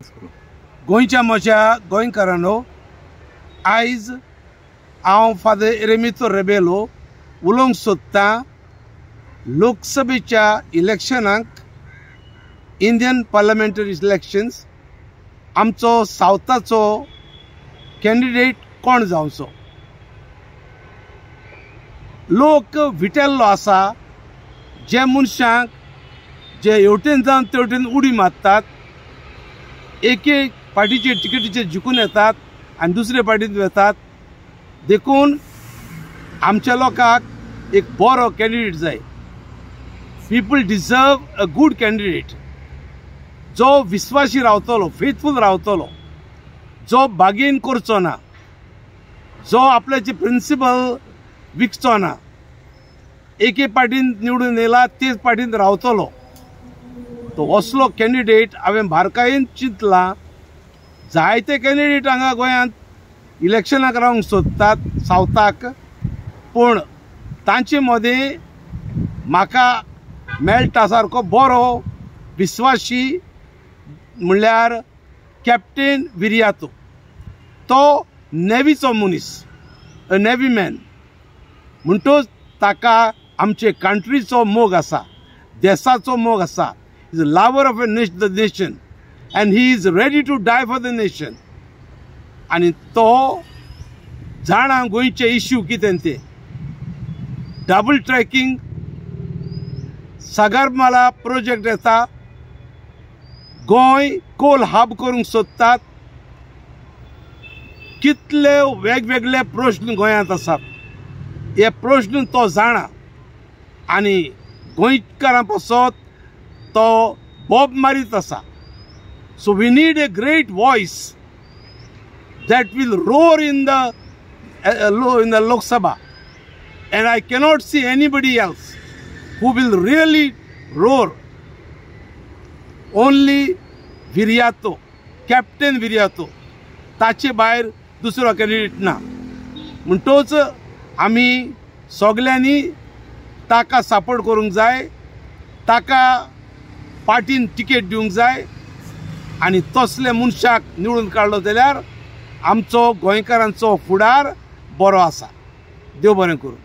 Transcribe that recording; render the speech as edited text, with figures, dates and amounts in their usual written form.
गोंयच्या म्हज्या गोंयकारांनो, आयज हांव फादर एरेमितो रेबेलो उलोवंक सोदतां लोकसभेच्या इलेक्शनाक, इंडियन पार्लमेंटरी इलेक्शन्स आमचो सावथाचो कॅन्डिडेट कोण जावचो. लोक विटेल्लो आसा जे मनशांक जे हेवटेन जावन तेवटेन उडी मारतात, एक पार्टीचे टिकेटीचे जिखून येतात आनी दुसरे पार्टीत वतात. देखून आमच्या लोकांक एक बरो कॅन्डिडेट जाय. People deserve a good candidate जो विस्वासी रावतलो, फेथफूल रावतलो, जो बागेन करचो ना, जो आपल्याचे प्रिंसिपल विकचो ना, एके पार्टीन निवडून येयला तेच पार्टीन रावतलो. तो असलो कॅन्डिडेट हांवें बारकायेन चिंतला. जायते कॅन्डिडेट हांगा गोंयांत इलेक्शनाक रावंक सोदतात सावथाक, पूण तांचे मदें म्हाका मेळटा सारको बरो विस्वासी म्हणल्यार कॅप्टन विरियातो. तो नेवीचो मनीस, अ नेवी मॅन म्हणटच ताका आमचे कंट्रीचो मोग आसा, देशाचो मोग आसा. He is a lover of the nation and he is ready to die for the nation. आणि तो जाणा गोंयचे इश्यू कितें ते. डबल ट्रॅकिंग, सागरमाला प्रोजेक्ट येता, गोंय कोल हब करूंक सोदतात. कितले वेगवेगळे प्रश्न गोंयांत आसात, हे प्रश्न तो जाणा आनी गोंयकारां पासत तो बोब मारीत आसा. So we need a great voice that will roar in the Lok Sabha, and I cannot see anybody else who will really roar. Only Viriato, Captain Viriato, ताचे भायर दुसरो कॅन्डिडेट ना. म्हणटच आमी सगल्यांनी ताका सपोर्ट करूंक जाय, ताका पार्टीन तिकेट दिवंक जाय आनी तसले मनशाक निवडून काडलो जाल्यार आमचो गोंयकारांचो फुडार बरो आसा. देव बरें करूं.